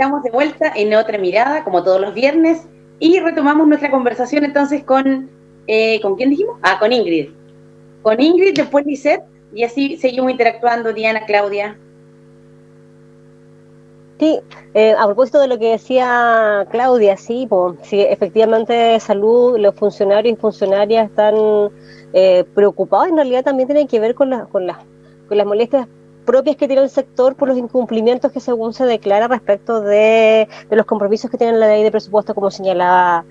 estamos de vuelta en Otra Mirada, como todos los viernes, y retomamos nuestra conversación entonces ¿con quién dijimos? Con Ingrid. Con Ingrid, después Lisette, y así seguimos interactuando, Diana, Claudia. Sí, a propósito de lo que decía Claudia, sí, sí, efectivamente salud, los funcionarios y funcionarias están preocupados, en realidad también tienen que ver con las molestias propias que tiene el sector por los incumplimientos que según se declara respecto de los compromisos que tiene la ley de presupuesto, como señalaba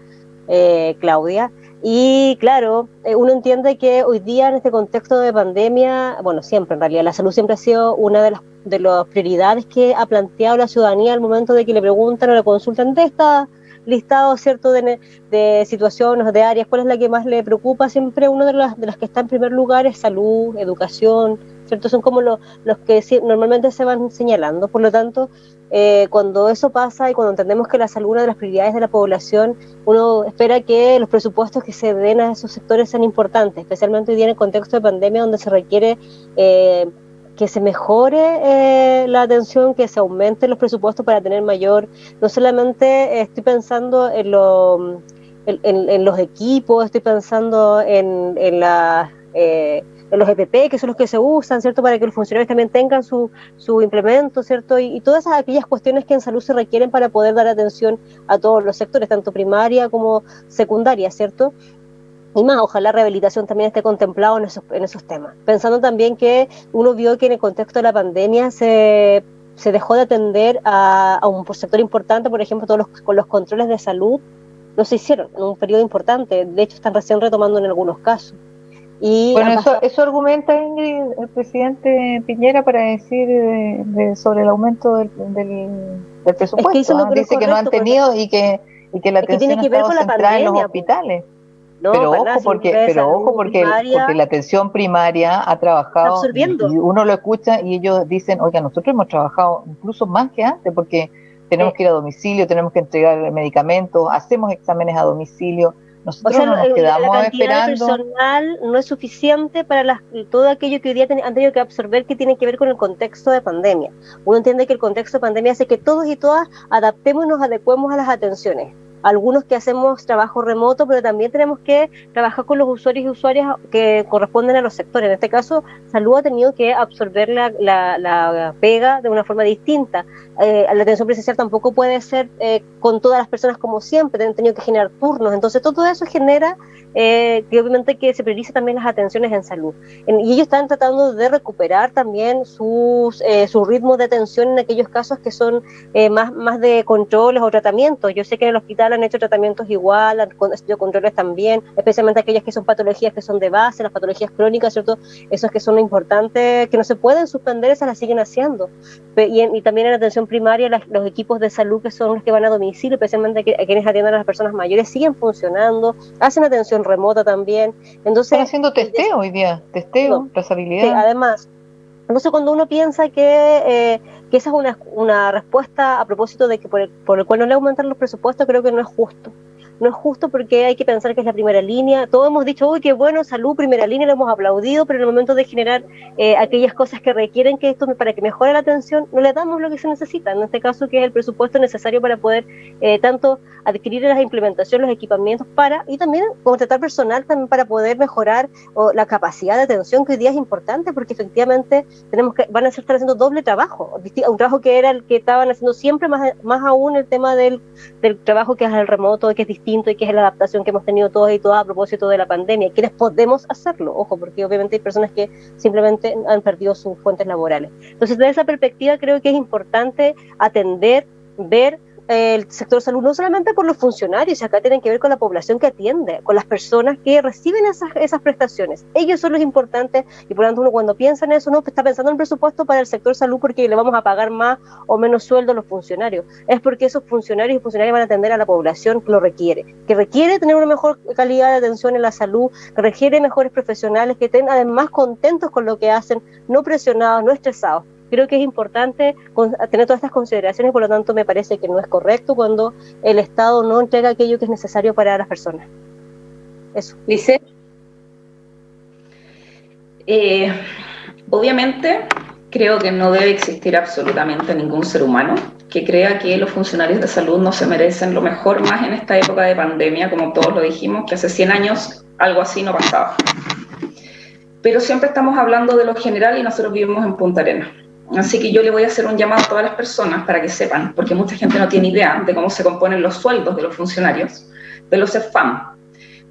Claudia. Y claro, uno entiende que hoy día en este contexto de pandemia, bueno, siempre en realidad, la salud siempre ha sido una de las prioridades que ha planteado la ciudadanía al momento de que le preguntan o le consultan de esta listado, ¿cierto?, de situaciones, de áreas, cuál es la que más le preocupa. Siempre uno de las que está en primer lugar es salud, educación, ¿cierto? Son como los que normalmente se van señalando. Por lo tanto, cuando eso pasa y cuando entendemos que la salud es una de las prioridades de la población, uno espera que los presupuestos que se den a esos sectores sean importantes, especialmente hoy día en el contexto de pandemia, donde se requiere que se mejore la atención, que se aumenten los presupuestos para tener mayor, no solamente estoy pensando en los equipos, estoy pensando en los EPP, que son los que se usan, ¿cierto?, para que los funcionarios también tengan su implemento, ¿cierto?, y todas aquellas cuestiones que en salud se requieren para poder dar atención a todos los sectores, tanto primaria como secundaria, ¿cierto? Y más, ojalá la rehabilitación también esté contemplado en esos temas. Pensando también que uno vio que en el contexto de la pandemia se dejó de atender a un sector importante, por ejemplo, con los controles de salud, no se hicieron en un periodo importante, de hecho están recién retomando en algunos casos. Y bueno, eso argumenta, Ingrid, el presidente Piñera para decir sobre el aumento del presupuesto. Es que eso no Dice que no han tenido y que la atención ha estado centrada en los hospitales. No, pero ojo porque la atención primaria ha trabajado y uno lo escucha y ellos dicen, oiga, nosotros hemos trabajado incluso más que antes porque tenemos que ir a domicilio, tenemos que entregar medicamentos, hacemos exámenes a domicilio. Nosotros no nos quedamos la cantidad esperando. de personal no es suficiente para todo aquello que hoy día han tenido que absorber, que tiene que ver con el contexto de pandemia. Uno entiende que el contexto de pandemia hace que todos y todas adaptemos y nos adecuemos a las atenciones. Algunos que hacemos trabajo remoto, pero también tenemos que trabajar con los usuarios y usuarias que corresponden a los sectores. En este caso, salud ha tenido que absorber la pega de una forma distinta. La atención presencial tampoco puede ser con todas las personas como siempre, han tenido que generar turnos. Entonces, todo eso genera que obviamente que se priorice también las atenciones en salud. Y ellos están tratando de recuperar también su ritmo de atención en aquellos casos que son más de controles o tratamientos. Yo sé que en el hospital han hecho tratamientos igual, han hecho controles también, especialmente aquellas que son patologías que son de base, las patologías crónicas, ¿cierto? Esas que son importantes, que no se pueden suspender, esas las siguen haciendo. Y también en atención primaria, los equipos de salud que son los que van a domicilio, especialmente a quienes atienden a las personas mayores, siguen funcionando, hacen atención remota también. Entonces, están haciendo testeo hoy día, trazabilidad. Sí, además, entonces cuando uno piensa que esa es una respuesta a propósito de que por el cual no le aumentan los presupuestos, creo que no es justo. No es justo porque hay que pensar que es la primera línea. Todos hemos dicho, uy, qué bueno, salud, primera línea, lo hemos aplaudido, pero en el momento de generar aquellas cosas que requieren que esto para que mejore la atención, no le damos lo que se necesita. En este caso, que es el presupuesto necesario para poder tanto adquirir las implementaciones, los equipamientos y también contratar personal también para poder mejorar la capacidad de atención, que hoy día es importante, porque efectivamente van a estar haciendo doble trabajo, un trabajo que era el que estaban haciendo siempre, más aún el tema del trabajo que es el remoto, que es distinto y que es la adaptación que hemos tenido todos y todas a propósito de la pandemia, quienes podemos hacerlo, ojo, porque obviamente hay personas que simplemente han perdido sus fuentes laborales. Entonces, desde esa perspectiva creo que es importante atender, ver el sector salud, no solamente por los funcionarios, acá tienen que ver con la población que atiende, con las personas que reciben esas prestaciones. Ellos son los importantes y por lo tanto uno cuando piensa en eso no está pensando en el presupuesto para el sector salud porque le vamos a pagar más o menos sueldo a los funcionarios. Es porque esos funcionarios y funcionarias van a atender a la población que lo requiere, que requiere tener una mejor calidad de atención en la salud, que requiere mejores profesionales, que estén además contentos con lo que hacen, no presionados, no estresados. Creo que es importante tener todas estas consideraciones, por lo tanto me parece que no es correcto cuando el Estado no entrega aquello que es necesario para las personas. Eso. Lisette. Obviamente Creo que no debe existir absolutamente ningún ser humano que crea que los funcionarios de salud no se merecen lo mejor, más en esta época de pandemia, como todos lo dijimos, que hace 100 años algo así no pasaba. Pero siempre estamos hablando de lo general y nosotros vivimos en Punta Arenas. Así que yo le voy a hacer un llamado a todas las personas para que sepan, porque mucha gente no tiene idea de cómo se componen los sueldos de los funcionarios, de los CEFAM.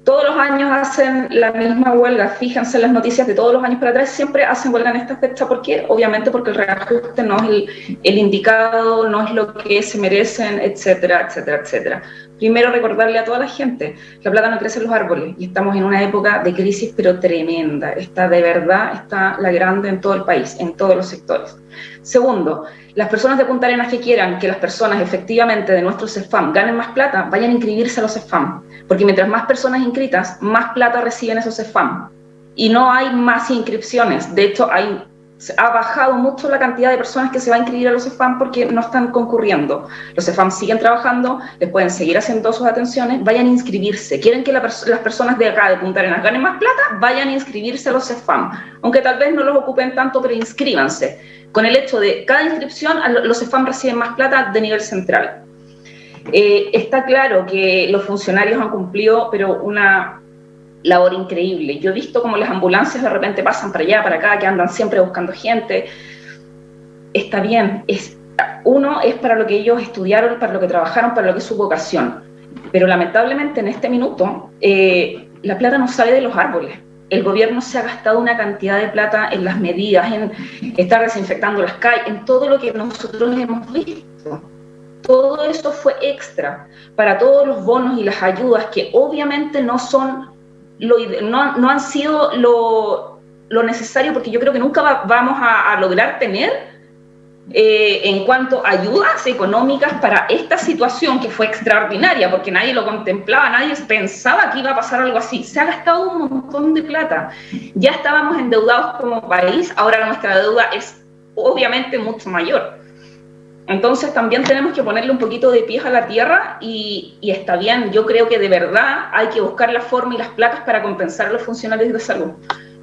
Todos los años hacen la misma huelga, fíjense en las noticias de todos los años para atrás, siempre hacen huelga en esta fecha. ¿Por qué? Obviamente porque el reajuste no es el indicado, no es lo que se merecen, etcétera, etcétera, etcétera. Primero, recordarle a toda la gente, la plata no crece en los árboles y estamos en una época de crisis pero tremenda. Está de verdad, está la grande en todo el país, en todos los sectores. Segundo, las personas de Punta Arenas que quieran que las personas efectivamente de nuestros CEFAM ganen más plata, vayan a inscribirse a los CEFAM, porque mientras más personas inscritas, más plata reciben esos CEFAM. Y no hay más inscripciones, de hecho ha bajado mucho la cantidad de personas que se va a inscribir a los CEFAM porque no están concurriendo. Los CEFAM siguen trabajando, les pueden seguir haciendo sus atenciones, vayan a inscribirse. ¿Quieren que las personas de acá, de Punta Arenas, ganen más plata? Vayan a inscribirse a los CEFAM, aunque tal vez no los ocupen tanto, pero inscríbanse. Con el hecho de cada inscripción, los CEFAM reciben más plata de nivel central. Está claro que los funcionarios han cumplido, pero una labor increíble. Yo he visto cómo las ambulancias de repente pasan para allá, para acá, que andan siempre buscando gente. Está bien, uno es para lo que ellos estudiaron, para lo que trabajaron, para lo que es su vocación. Pero lamentablemente en este minuto, la plata no sale de los árboles. El gobierno se ha gastado una cantidad de plata en las medidas, en estar desinfectando las calles, en todo lo que nosotros hemos visto. Todo eso fue extra para todos los bonos y las ayudas que obviamente no son no han sido lo necesario, porque yo creo que nunca vamos a lograr tener en cuanto a ayudas económicas para esta situación que fue extraordinaria, porque nadie lo contemplaba, nadie pensaba que iba a pasar algo así. Se ha gastado un montón de plata. Ya estábamos endeudados como país, ahora nuestra deuda es obviamente mucho mayor. Entonces también tenemos que ponerle un poquito de pies a la tierra y está bien. Yo creo que de verdad hay que buscar la forma y las placas para compensar a los funcionarios de salud.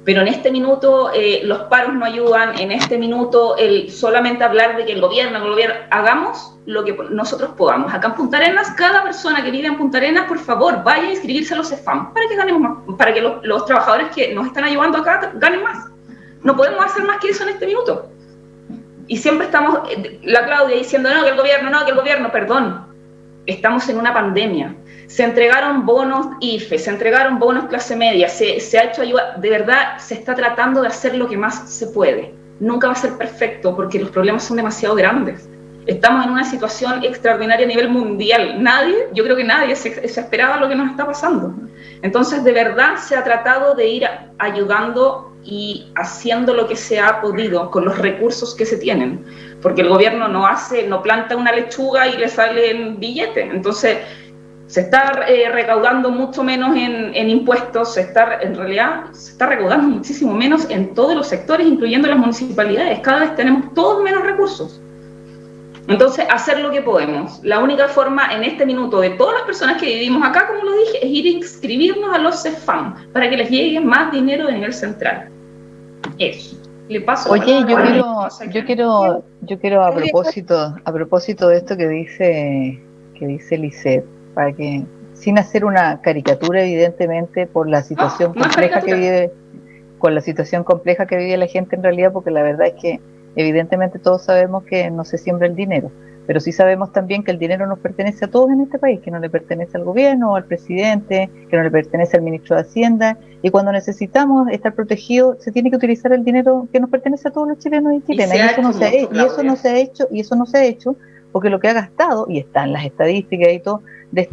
Pero en este minuto los paros no ayudan, en este minuto solamente hablar de que el gobierno, hagamos lo que nosotros podamos. Acá en Punta Arenas, cada persona que vive en Punta Arenas, por favor, vaya a inscribirse a los CEFAM para que ganemos más, para que los trabajadores que nos están ayudando acá ganen más. No podemos hacer más que eso en este minuto. Y siempre estamos, la Claudia diciendo, no, que el gobierno, perdón, estamos en una pandemia. Se entregaron bonos IFE, se entregaron bonos clase media, se ha hecho ayuda, de verdad se está tratando de hacer lo que más se puede. Nunca va a ser perfecto porque los problemas son demasiado grandes. Estamos en una situación extraordinaria a nivel mundial. Yo creo que nadie se esperaba lo que nos está pasando. Entonces, de verdad se ha tratado de ir ayudando y haciendo lo que se ha podido con los recursos que se tienen, porque el gobierno no planta una lechuga y le salen billetes. Entonces se está recaudando mucho menos en impuestos, en realidad se está recaudando muchísimo menos en todos los sectores, incluyendo las municipalidades. Cada vez tenemos todos menos recursos. Entonces, hacer lo que podemos. La única forma en este minuto de todas las personas que vivimos acá, como lo dije, es ir a inscribirnos a los CEFAM para que les llegue más dinero de nivel central. Eso. Le paso. Oye, yo quiero a propósito de esto que dice Lisette, para que, sin hacer una caricatura, evidentemente, por la situación compleja que vive la gente en realidad, porque la verdad es que evidentemente todos sabemos que no se siembra el dinero, pero sí sabemos también que el dinero nos pertenece a todos en este país, que no le pertenece al gobierno o al presidente, que no le pertenece al ministro de Hacienda, y cuando necesitamos estar protegidos se tiene que utilizar el dinero que nos pertenece a todos los chilenos y chilenas, y eso no se ha hecho porque lo que ha gastado, y están las estadísticas y todo, de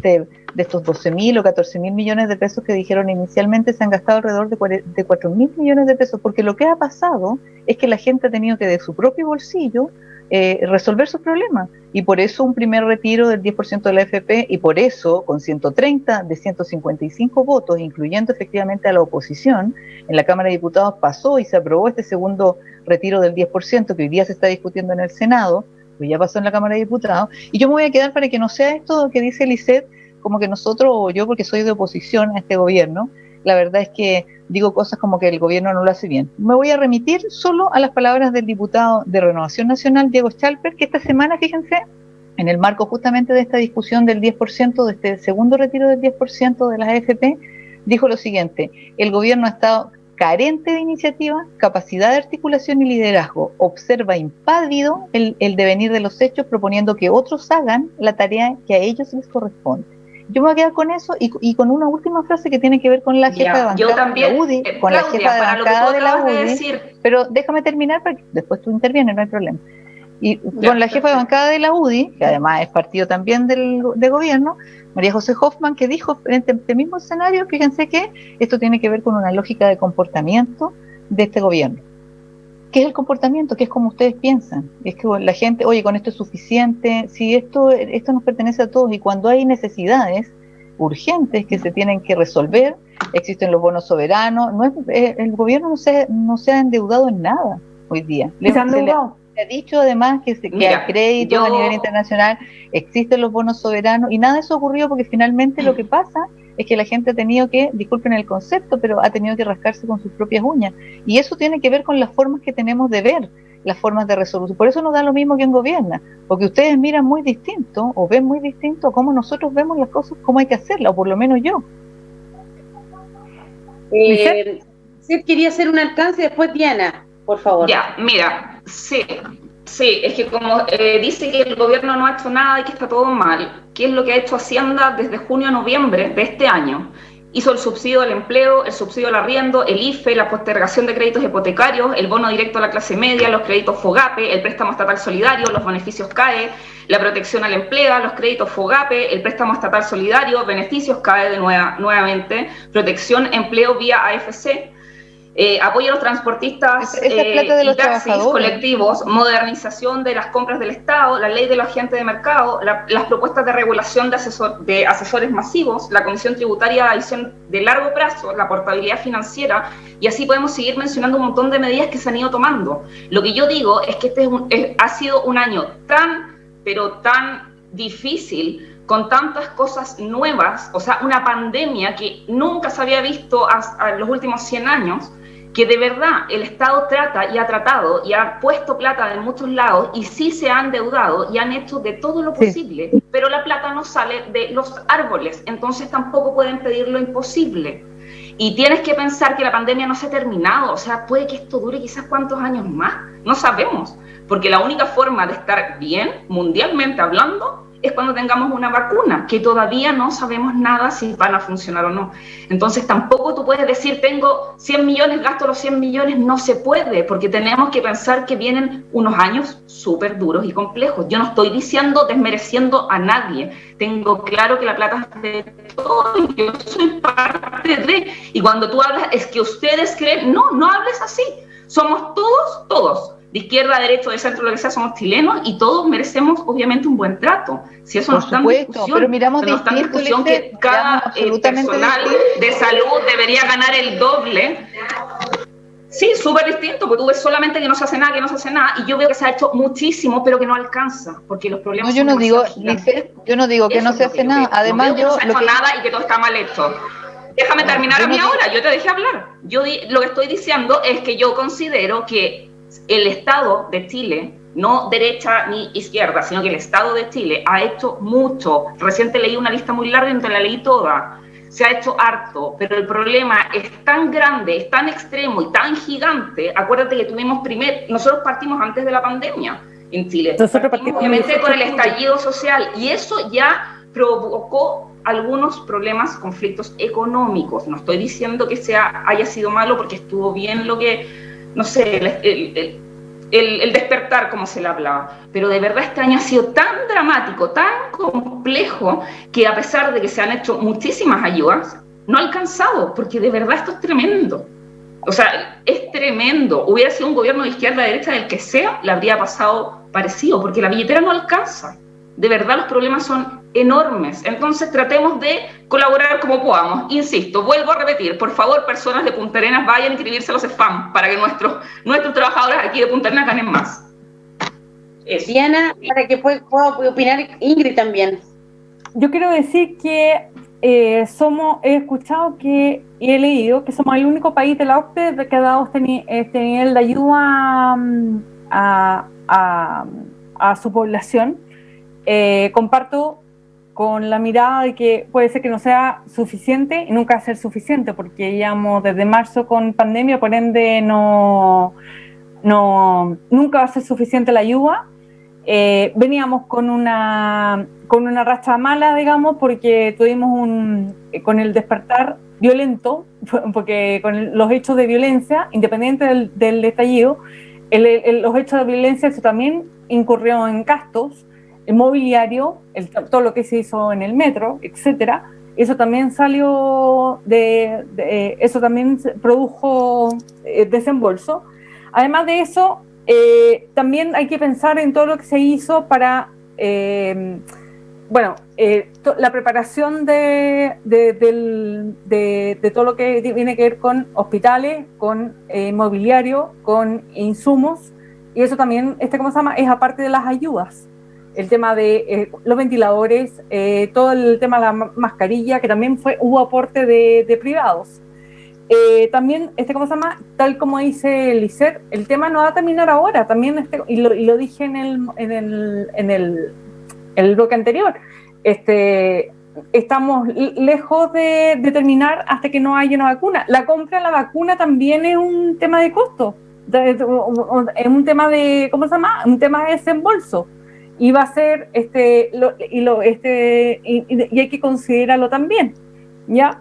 estos 12.000 o 14.000 millones de pesos que dijeron inicialmente, se han gastado alrededor de 4.000 millones de pesos, porque lo que ha pasado es que la gente ha tenido que de su propio bolsillo resolver sus problemas, y por eso un primer retiro del 10% de la AFP, y por eso con 130 de 155 votos, incluyendo efectivamente a la oposición, en la Cámara de Diputados pasó y se aprobó este segundo retiro del 10%, que hoy día se está discutiendo en el Senado, pues ya pasó en la Cámara de Diputados. Y yo me voy a quedar para que no sea esto que dice Lisette, como que nosotros, o yo porque soy de oposición a este gobierno, la verdad es que digo cosas como que el gobierno no lo hace bien. Me voy a remitir solo a las palabras del diputado de Renovación Nacional, Diego Schalper, que esta semana, fíjense, en el marco justamente de esta discusión del 10%, de este segundo retiro del 10% de las AFP, dijo lo siguiente: el gobierno ha estado carente de iniciativa, capacidad de articulación y liderazgo, observa impávido el devenir de los hechos, proponiendo que otros hagan la tarea que a ellos les corresponde. Yo me voy a quedar con eso y con una última frase que tiene que ver con la jefa de bancada de la UDI, con Claudia, la jefa de bancada de la UDI, pero déjame terminar para que después tú intervienes, no hay problema. Y con la jefa de bancada de la UDI, que además es partido también de gobierno, María José Hoffman, que dijo en este mismo escenario, fíjense que esto tiene que ver con una lógica de comportamiento de este gobierno. ¿Qué es el comportamiento? ¿Qué es como ustedes piensan? Es que la gente, oye, con esto es suficiente, si esto nos pertenece a todos, y cuando hay necesidades urgentes que se tienen que resolver, existen los bonos soberanos, el gobierno no se ha endeudado en nada hoy día. Se ha dicho además que hay crédito a nivel internacional, existen los bonos soberanos, y nada de eso ocurrió porque finalmente lo que pasa es que la gente ha tenido que, disculpen el concepto, pero ha tenido que rascarse con sus propias uñas. Y eso tiene que ver con las formas que tenemos de ver las formas de resolución. Por eso nos da lo mismo quien gobierna, porque ustedes miran muy distinto o ven muy distinto a cómo nosotros vemos las cosas, cómo hay que hacerlas, o por lo menos yo. Sí, quería hacer un alcance, después Diana, por favor. Ya, mira, sí, es que como dice que el gobierno no ha hecho nada y que está todo mal, ¿qué es lo que ha hecho Hacienda desde junio a noviembre de este año? Hizo el subsidio al empleo, el subsidio al arriendo, el IFE, la postergación de créditos hipotecarios, el bono directo a la clase media, los créditos FOGAPE, el préstamo estatal solidario, los beneficios CAE, la protección al empleo, los créditos FOGAPE, el préstamo estatal solidario, beneficios CAE nuevamente, protección empleo vía AFC, apoyo a los transportistas y taxis colectivos, modernización de las compras del Estado, la ley de los agentes de mercado, las propuestas de regulación de asesores masivos, la comisión tributaria de adición de largo plazo, la portabilidad financiera, y así podemos seguir mencionando un montón de medidas que se han ido tomando. Lo que yo digo es que ha sido un año pero tan difícil, con tantas cosas nuevas, o sea, una pandemia que nunca se había visto a los últimos 100 años, que de verdad el Estado trata y ha tratado y ha puesto plata en muchos lados y sí se han endeudado y han hecho de todo lo posible, pero la plata no sale de los árboles, entonces tampoco pueden pedir lo imposible. Y tienes que pensar que la pandemia no se ha terminado, o sea, puede que esto dure quizás cuántos años más, no sabemos, porque la única forma de estar bien, mundialmente hablando, es cuando tengamos una vacuna, que todavía no sabemos nada si van a funcionar o no. Entonces tampoco tú puedes decir, tengo 100 millones, gasto los 100 millones, no se puede, porque tenemos que pensar que vienen unos años súper duros y complejos. Yo no estoy desmereciendo a nadie, tengo claro que la plata es de todo y yo soy parte de, y cuando tú hablas, es que ustedes creen, no hables así, somos todos, de izquierda, de derecha, de centro, lo que sea, somos chilenos y todos merecemos obviamente un buen trato. Si eso no está en discusión, pero miramos no está en discusión que cada personal de salud debería ganar el doble. Sí, súper distinto, porque tú ves solamente que no se hace nada, y yo veo que se ha hecho muchísimo, pero que no alcanza, porque los problemas yo no digo que no se hace nada, además no se ha hecho nada y que todo está mal hecho. Déjame terminar a mí ahora, yo te dejé hablar. Lo que estoy diciendo es que yo considero que el Estado de Chile, no derecha ni izquierda, sino que el Estado de Chile ha hecho mucho. Reciente leí una lista muy larga y no te la leí toda. Se ha hecho harto, pero el problema es tan grande, es tan extremo y tan gigante. Acuérdate que nosotros partimos antes de la pandemia en Chile. Nosotros partimos obviamente con el estallido social y eso ya provocó algunos problemas, conflictos económicos. No estoy diciendo que haya sido malo porque estuvo bien lo que... no sé, el despertar, como se le hablaba, pero de verdad este año ha sido tan dramático, tan complejo, que a pesar de que se han hecho muchísimas ayudas, no ha alcanzado, porque de verdad esto es tremendo. O sea, es tremendo. Hubiera sido un gobierno de izquierda, de derecha, del que sea, le habría pasado parecido, porque la billetera no alcanza. De verdad los problemas son enormes. Entonces tratemos de colaborar como podamos. Insisto, vuelvo a repetir, por favor, personas de Punta Arenas, vayan a inscribirse a los spam para que nuestros trabajadores aquí de Punta Arenas ganen más. Diana, para que pueda opinar Ingrid también. Yo quiero decir que he escuchado y he leído que somos el único país de la OCDE que ha dado este nivel de ayuda a su población. Comparto con la mirada de que puede ser que no sea suficiente y nunca va a ser suficiente, porque llevamos desde marzo con pandemia, por ende nunca va a ser suficiente la ayuda. Veníamos con una racha mala, digamos, porque tuvimos con el despertar violento, porque con los hechos de violencia, independiente del estallido, los hechos de violencia, eso también incurrió en gastos, el mobiliario, todo lo que se hizo en el metro, etcétera. Eso también salió eso también produjo desembolso. Además de eso, también hay que pensar en todo lo que se hizo para, la preparación de todo lo que tiene que ver con hospitales, con mobiliario, con insumos, y eso también, es aparte de las ayudas. El tema de los ventiladores, todo el tema de la mascarilla, que también hubo aporte de privados. También, tal como dice Lisette, el tema no va a terminar ahora, también y lo dije en el bloque anterior, estamos lejos de terminar hasta que no haya una vacuna. La compra de la vacuna también es un tema de costo, es un tema de, un tema de desembolso, y va a ser, y hay que considerarlo también, ¿ya?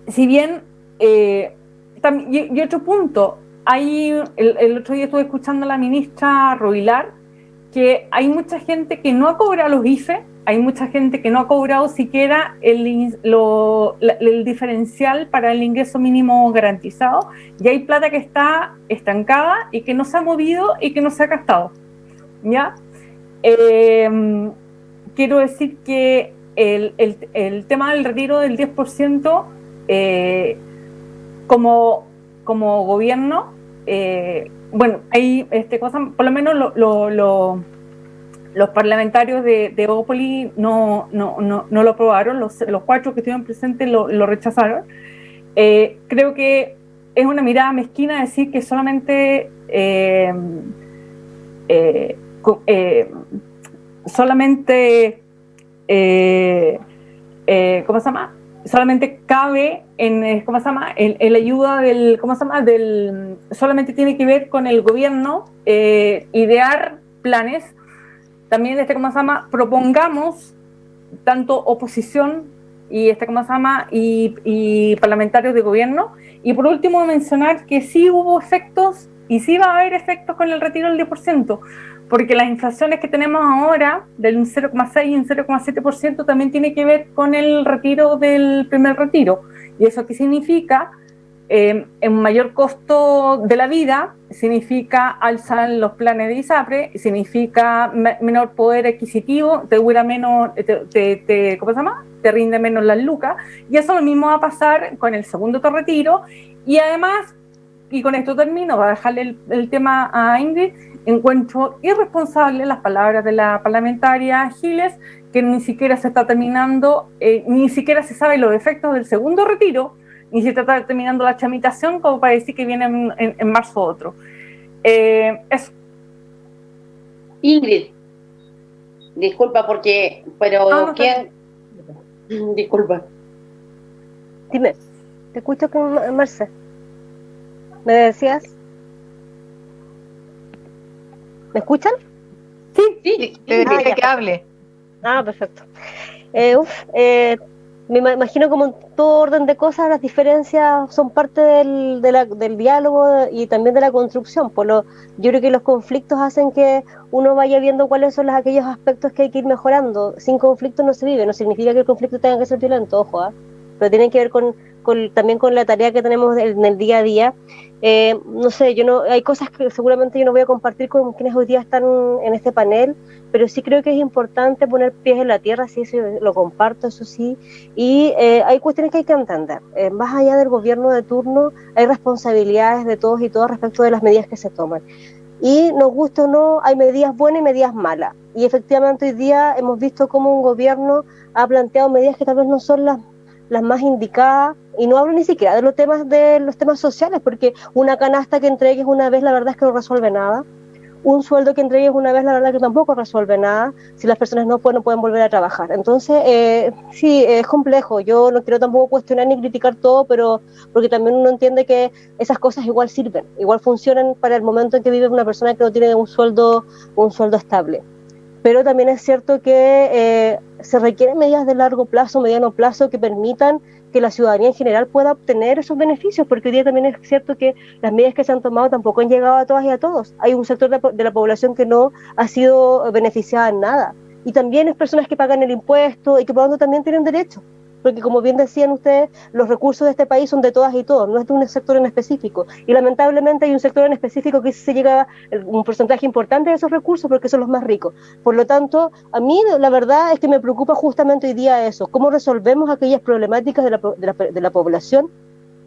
Si bien, y otro punto, el otro día estuve escuchando a la ministra Rovilar, que hay mucha gente que no ha cobrado los IFE, hay mucha gente que no ha cobrado siquiera el diferencial para el ingreso mínimo garantizado, y hay plata que está estancada y que no se ha movido y que no se ha gastado, ¿ya? Quiero decir que el tema del retiro del 10%, como gobierno, hay por lo menos los parlamentarios de Evópoli no lo aprobaron, los 4 que estuvieron presentes lo rechazaron. Creo que es una mirada mezquina decir que solamente solamente cabe en la ayuda solamente tiene que ver con el gobierno idear planes. También propongamos tanto oposición y y parlamentarios de gobierno. Y por último mencionar que sí hubo efectos y sí va a haber efectos con el retiro del 10%, porque las inflaciones que tenemos ahora del 0,6 y un 0,7% también tiene que ver con el retiro del primer retiro. ¿Y eso qué significa? En mayor costo de la vida, significa alza en los planes de ISAPRE, significa menor poder adquisitivo, te dura menos, te rinde menos las lucas, y eso lo mismo va a pasar con el segundo retiro. Y además, y con esto termino, va a dejarle el tema a Ingrid, encuentro irresponsable las palabras de la parlamentaria Giles, que ni siquiera se está terminando, ni siquiera se sabe los efectos del segundo retiro, ni se está terminando la tramitación como para decir que viene en marzo otro. Eso. Ingrid, disculpa pero ¿quién? Disculpa. Dime, te escucho con Marce. ¿Me decías? ¿Me escuchan? Sí, te dije que hable. Perfecto. Me imagino como en todo orden de cosas, las diferencias son parte del diálogo y también de la construcción. Yo creo que los conflictos hacen que uno vaya viendo cuáles son aquellos aspectos que hay que ir mejorando. Sin conflicto no se vive, no significa que el conflicto tenga que ser violento, ojo, pero tiene que ver también con la tarea que tenemos en el día a día. No sé, hay cosas que seguramente yo no voy a compartir con quienes hoy día están en este panel, pero sí creo que es importante poner pies en la tierra, sí, eso lo comparto, eso sí, y hay cuestiones que hay que entender. Más allá del gobierno de turno, hay responsabilidades de todos y todas respecto de las medidas que se toman. y nos gusta o no, hay medidas buenas y medidas malas, y efectivamente hoy día hemos visto cómo un gobierno ha planteado medidas que tal vez no son las más indicadas, y no hablo ni siquiera de los temas sociales, porque una canasta que entregues una vez, la verdad es que no resuelve nada. Un sueldo que entregues una vez, la verdad que tampoco resuelve nada si las personas no pueden volver a trabajar. Entonces, sí, es complejo. Yo no quiero tampoco cuestionar ni criticar todo, pero porque también uno entiende que esas cosas igual sirven, igual funcionan para el momento en que vive una persona que no tiene un sueldo estable. Pero también es cierto que se requieren medidas de largo plazo, mediano plazo, que permitan que la ciudadanía en general pueda obtener esos beneficios, porque hoy día también es cierto que las medidas que se han tomado tampoco han llegado a todas y a todos. Hay un sector de la población que no ha sido beneficiada en nada. Y también es personas que pagan el impuesto y que por lo tanto también tienen derecho. Porque como bien decían ustedes, los recursos de este país son de todas y todos, no es de un sector en específico. Y lamentablemente hay un sector en específico que se llega un porcentaje importante de esos recursos porque son los más ricos. Por lo tanto, a mí la verdad es que me preocupa justamente hoy día eso, cómo resolvemos aquellas problemáticas de la población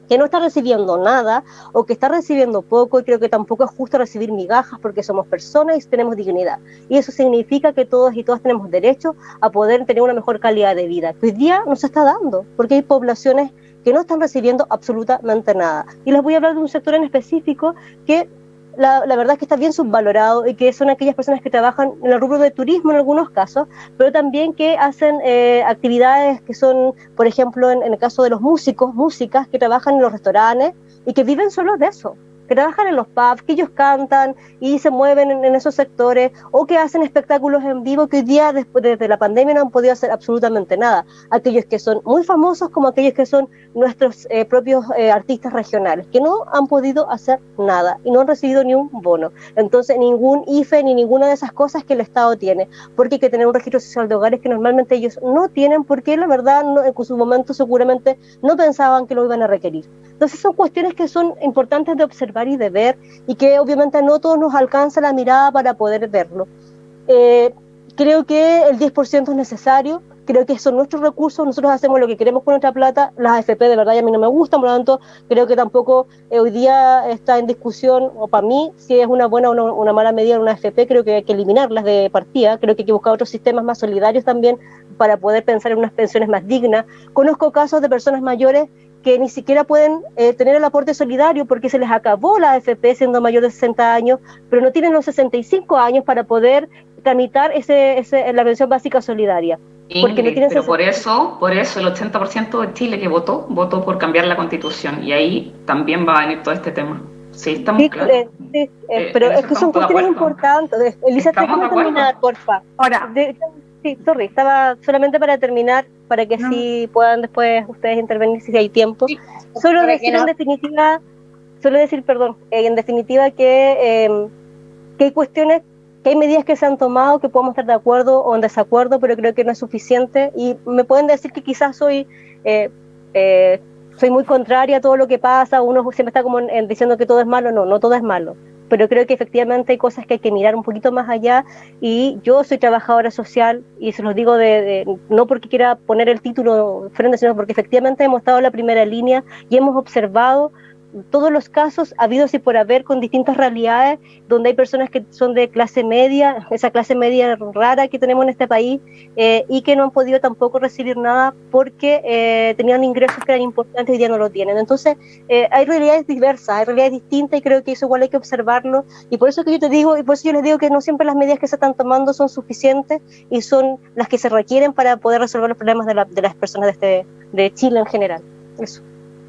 que no está recibiendo nada o que está recibiendo poco, y creo que tampoco es justo recibir migajas porque somos personas y tenemos dignidad. Y eso significa que todos y todas tenemos derecho a poder tener una mejor calidad de vida, que hoy día no se está dando, porque hay poblaciones que no están recibiendo absolutamente nada. Y les voy a hablar de un sector en específico que la verdad es que está bien subvalorado, y que son aquellas personas que trabajan en el rubro de turismo en algunos casos, pero también que hacen actividades que son, por ejemplo, en el caso de los músicas que trabajan en los restaurantes y que viven solo de eso, que trabajan en los pubs, que ellos cantan y se mueven en esos sectores, o que hacen espectáculos en vivo que hoy día, desde la pandemia, no han podido hacer absolutamente nada. Aquellos que son muy famosos como aquellos que son nuestros propios artistas regionales, que no han podido hacer nada y no han recibido ni un bono. Entonces, ningún IFE ni ninguna de esas cosas que el Estado tiene, porque hay que tener un registro social de hogares que normalmente ellos no tienen, porque la verdad en su momento seguramente no pensaban que lo iban a requerir. Entonces son cuestiones que son importantes de observar y de ver, y que obviamente no todos nos alcanza la mirada para poder verlo. Creo que el 10% es necesario, creo que son nuestros recursos, nosotros hacemos lo que queremos con nuestra plata. Las AFP de verdad a mí no me gustan, por lo tanto creo que tampoco hoy día está en discusión, o para mí, si es una buena o una mala medida en una AFP. Creo que hay que eliminarlas de partida, creo que hay que buscar otros sistemas más solidarios también para poder pensar en unas pensiones más dignas. Conozco casos de personas mayores que ni siquiera pueden tener el aporte solidario porque se les acabó la AFP siendo mayor de 60 años, pero no tienen los 65 años para poder tramitar la pensión básica solidaria. Porque Ingrid, no pero por eso el 80% de Chile que votó por cambiar la Constitución, y ahí también va a venir todo este tema. Sí, estamos claros. Pero es que son cuestiones importantes. Elisa, déjame terminar, porfa. Ahora, sí, sorry, estaba solamente para terminar, para que sí puedan después ustedes intervenir si hay tiempo. Sí, solo decir en definitiva que hay cuestiones, que hay medidas que se han tomado que podemos estar de acuerdo o en desacuerdo, pero creo que no es suficiente, y me pueden decir que quizás soy muy contraria a todo lo que pasa, uno siempre está como diciendo que todo es malo. No todo es malo, pero creo que efectivamente hay cosas que hay que mirar un poquito más allá, y yo soy trabajadora social, y se los digo no porque quiera poner el título frente, sino porque efectivamente hemos estado en la primera línea y hemos observado todos los casos habidos y por haber, con distintas realidades, donde hay personas que son de clase media, esa clase media rara que tenemos en este país, y que no han podido tampoco recibir nada porque tenían ingresos que eran importantes y ya no lo tienen. Entonces hay realidades diversas, hay realidades distintas, y creo que eso igual hay que observarlo, y por eso que yo te digo, y por eso yo les digo que no siempre las medidas que se están tomando son suficientes y son las que se requieren para poder resolver los problemas de las personas de Chile en general. Eso.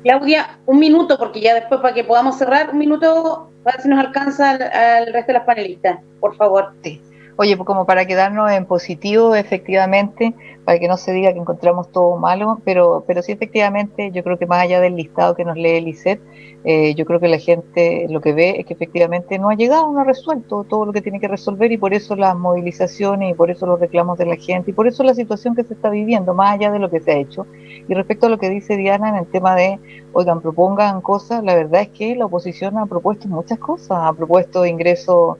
Claudia, un minuto, porque ya después, para que podamos cerrar, un minuto, para ver si nos alcanza al resto de las panelistas, por favor. Sí. Oye, pues como para quedarnos en positivo, efectivamente, para que no se diga que encontramos todo malo, pero sí, efectivamente, yo creo que más allá del listado que nos lee Lisette, yo creo que la gente lo que ve es que efectivamente no ha llegado, no ha resuelto todo lo que tiene que resolver, y por eso las movilizaciones, y por eso los reclamos de la gente, y por eso la situación que se está viviendo, más allá de lo que se ha hecho. Y respecto a lo que dice Diana en el tema de, oigan, propongan cosas, la verdad es que la oposición ha propuesto muchas cosas, ha propuesto ingresos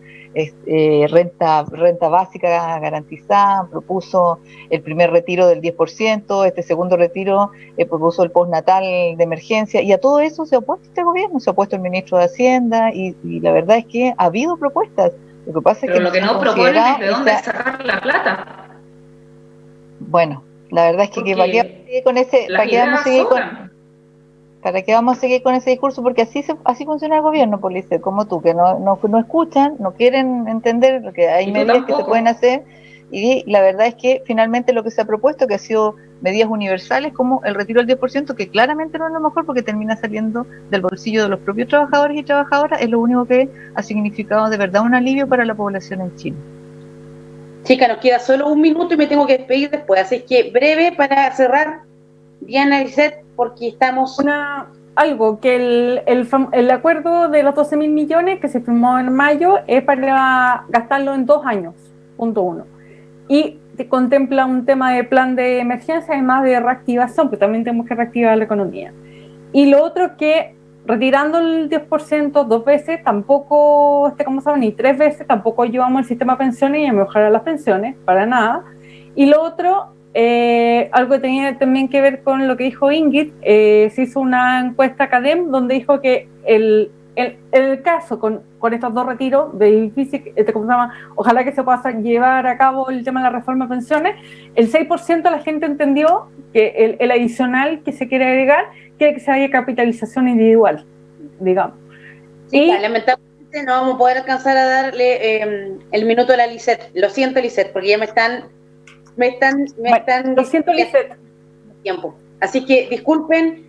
renta básica garantizada, propuso el primer retiro del 10%, este segundo retiro propuso el postnatal de emergencia, y a todo eso se ha opuesto este gobierno, se ha opuesto el ministro de Hacienda, y la verdad es que ha habido propuestas. Lo que pasa es que lo que no proponen es de dónde sacar la plata. Bueno, la verdad es que ¿para qué vamos a seguir con ese discurso? Porque así funciona el gobierno, Policía, como tú, que no escuchan, no quieren entender que hay medidas que se pueden hacer, y la verdad es que finalmente lo que se ha propuesto, que ha sido medidas universales como el retiro del 10%, que claramente no es lo mejor porque termina saliendo del bolsillo de los propios trabajadores y trabajadoras, es lo único que ha significado de verdad un alivio para la población en Chile. Chica, nos queda solo un minuto y me tengo que despedir después, así que breve para cerrar, Diana Lisset, porque estamos... Algo, que el acuerdo de los 12.000 millones que se firmó en mayo es para gastarlo en 2 años, punto 1. Y contempla un tema de plan de emergencia, además de reactivación, porque también tenemos que reactivar la economía. Y lo otro que, retirando el 10% 2 veces, tampoco, como saben, ni 3 veces, tampoco ayudamos al sistema de pensiones y a mejorar las pensiones, para nada. Y lo otro... algo que tenía también que ver con lo que dijo Ingrid, se hizo una encuesta Academ donde dijo que el caso con estos 2 retiros de difícil, ¿cómo se llama? Ojalá que se pueda llevar a cabo el tema de la reforma de pensiones, el 6% de la gente entendió que el adicional que se quiere agregar quiere que se haya capitalización individual, digamos. Sí, y lamentablemente no vamos a poder alcanzar a darle el minuto a la Lisset, lo siento, Lisset, porque ya me están lo siento, Lisset. Tiempo. Así que disculpen,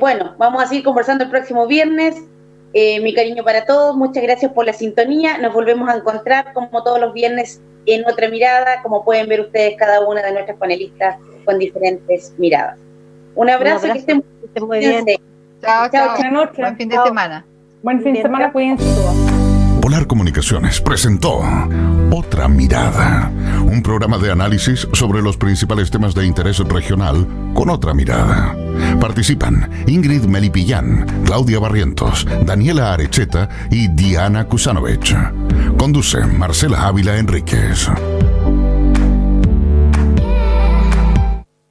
bueno, vamos a seguir conversando el próximo viernes. Mi cariño para todos, muchas gracias por la sintonía. Nos volvemos a encontrar como todos los viernes en Otra Mirada, como pueden ver ustedes cada una de nuestras panelistas con diferentes miradas. Un abrazo. Que estén muy bien. Chao. Buenas noches. Buen fin de semana. Buen fin de semana, cuídense todos. Polar Comunicaciones presentó Otra Mirada, un programa de análisis sobre los principales temas de interés regional con otra mirada. Participan Ingrid Melipillán, Claudia Barrientos, Daniela Arecheta y Diana Kusanovich. Conduce Marcela Ávila Enríquez.